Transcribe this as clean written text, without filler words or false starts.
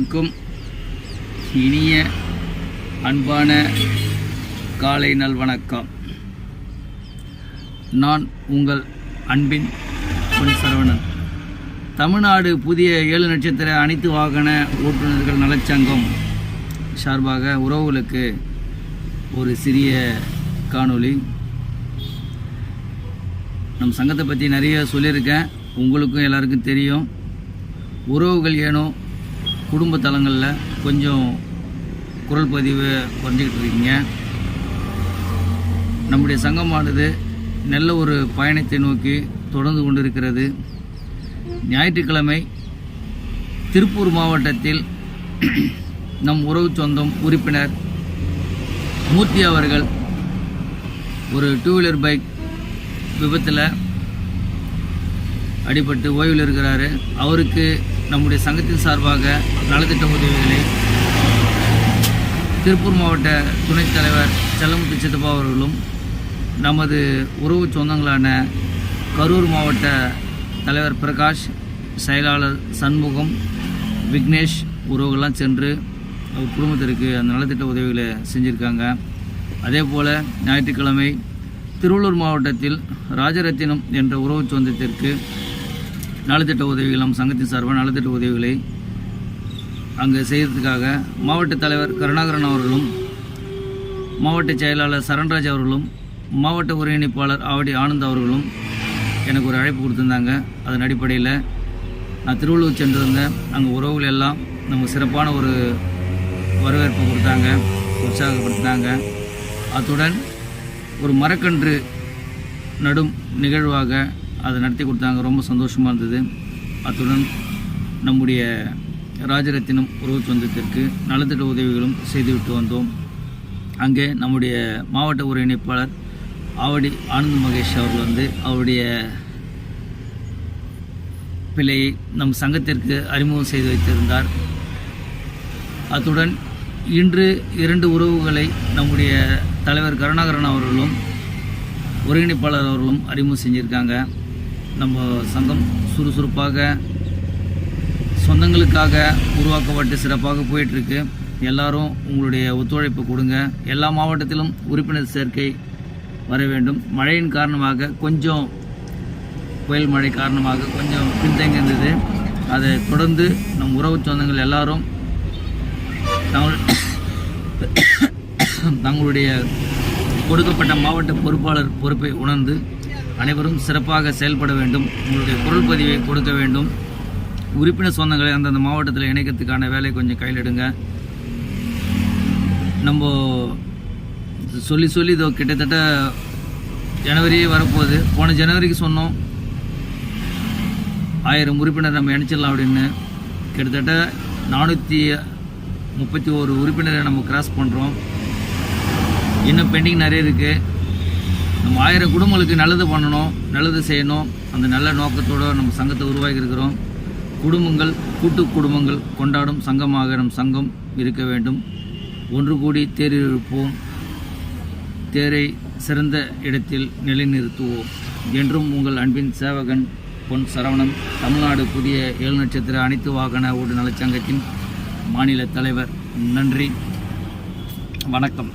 அனைவருக்கும் இனிய அன்பான காலை நல்வணக்கம். நான் உங்கள் அன்பின் பொன் சரவணன். தமிழ்நாடு புதிய 7 நட்சத்திர அனைத்து வாகன ஓட்டுநர்கள் நலச்சங்கம் சார்பாக உறவுகளுக்கு ஒரு சிறிய காணொளி. நம் சங்கத்தை பற்றி நிறைய சொல்லியிருக்கேன், உங்களுக்கும் எல்லாருக்கும் தெரியும். உறவுகள் ஏனோ குடும்ப தளங்களில் கொஞ்சம் குரல் பதிவு குறைஞ்சிக்கிட்டு இருக்கீங்க. நம்முடைய சங்கமானது நல்ல ஒரு பயணத்தை நோக்கி தொடர்ந்து கொண்டிருக்கிறது. ஞாயிற்றுக்கிழமை திருப்பூர் மாவட்டத்தில் நம் உறவு சொந்தம் உறுப்பினர் மூர்த்தி அவர்கள் ஒரு 2 வீலர் பைக் விபத்தில் அடிபட்டு ஓய்வில் இருக்கிறாரு. அவருக்கு நம்முடைய சங்கத்தின் சார்பாக நலத்திட்ட உதவிகளை திருப்பூர் மாவட்ட துணைத் தலைவர் செல்லமுத்து சித்தப்பா அவர்களும், நமது உறவு சொந்தங்களான கரூர் மாவட்ட தலைவர் பிரகாஷ், செயலாளர் சண்முகம், விக்னேஷ் உறவுகள்லாம் சென்று அவர் குடும்பத்திற்கு அந்த நலத்திட்ட உதவிகளை செஞ்சுருக்காங்க. அதே போல் ஞாயிற்றுக்கிழமை திருவள்ளூர் மாவட்டத்தில் ராஜரத்தினம் என்ற உறவு சொந்தத்திற்கு நலத்திட்ட உதவிகள், நம் சங்கத்தின் சார்பாக நலத்திட்ட உதவிகளை அங்கே செய்கிறதுக்காக மாவட்ட தலைவர் கருணாகரன் அவர்களும், மாவட்ட செயலாளர் சரண்ராஜ் அவர்களும், மாவட்ட ஒருங்கிணைப்பாளர் ஆவடி ஆனந்த் அவர்களும் எனக்கு ஒரு அழைப்பு கொடுத்துருந்தாங்க. அதன் அடிப்படையில் நான் திருவள்ளூர் சென்றிருந்தேன். அங்கே உறவுகள் எல்லாம் நமக்கு சிறப்பான ஒரு வரவேற்பு கொடுத்தாங்க, உற்சாகப்படுத்தினாங்க. அத்துடன் ஒரு மரக்கன்று நடும் நிகழ்வாக அதை நடத்தி கொடுத்தாங்க. ரொம்ப சந்தோஷமாக இருந்தது. அத்துடன் நம்முடைய ராஜரத்தினம் உறவு சொந்தத்திற்கு நலத்திட்ட உதவிகளும் செய்துவிட்டு வந்தோம். அங்கே நம்முடைய மாவட்ட ஒருங்கிணைப்பாளர் ஆவடி ஆனந்த் மகேஷ் அவர்கள் அவருடைய பிள்ளையை நம் சங்கத்திற்கு அறிமுகம் செய்து வைத்திருந்தார். அத்துடன் இன்று 2 உறவுகளை நம்முடைய தலைவர் கருணாகரன் அவர்களும் ஒருங்கிணைப்பாளர் அவர்களும் அறிமுகம் செஞ்சுருக்காங்க. நம்ம சங்கம் சுறுசுறுப்பாக சொந்தங்களுக்காக உருவாக்கப்பட்டு சிறப்பாக போயிட்டுருக்கு. எல்லாரும் உங்களுடைய ஒத்துழைப்பு கொடுங்க. எல்லா மாவட்டத்திலும் உறுப்பினர் சேர்க்கை வர வேண்டும். மழையின் காரணமாக கொஞ்சம், புயல் மழை காரணமாக கொஞ்சம் பின்தங்கி இருந்தது. அதை தொடர்ந்து நம் உறவு சொந்தங்கள் எல்லாரும் தங்களுடைய கொடுக்கப்பட்ட மாவட்ட பொறுப்பாளர் பொறுப்பை உணர்ந்து அனைவரும் சிறப்பாக செயல்பட வேண்டும். உங்களுடைய குரல் பதிவை கொடுக்க வேண்டும். உறுப்பினர் சொந்தங்களை அந்தந்த மாவட்டத்தில் இணைக்கிறதுக்கான வேலை கொஞ்சம் கையில் எடுங்க. நம்ம சொல்லி இதோ கிட்டத்தட்ட ஜனவரியே வரப்போகுது. போன ஜனவரிக்கு சொன்னோம் 1000 உறுப்பினர் நம்ம இணைச்சிடலாம் அப்படின்னு. கிட்டத்தட்ட 431 உறுப்பினரை நம்ம கிராஸ் பண்ணுறோம். இன்னும் பெண்டிங் நிறைய இருக்குது. நம்ம 1000 குடும்பங்களுக்கு நல்லது பண்ணணும், நல்லது செய்யணும். அந்த நல்ல நோக்கத்தோடு நம்ம சங்கத்தை உருவாக்கி இருக்கிறோம். குடும்பங்கள், கூட்டு குடும்பங்கள் கொண்டாடும் சங்கமாக நம் சங்கம் இருக்க வேண்டும். ஒன்று கூடி தேர் இழுப்போம், தேரை சிறந்த இடத்தில் நிலைநிறுத்துவோம். என்றும் உங்கள் அன்பின் சேவகன் பொன் சரவணன், தமிழ்நாடு புதிய 7 நட்சத்திர அனைத்து வாகன ஓட்டு நலச்சங்கத்தின் மாநில தலைவர். நன்றி, வணக்கம்.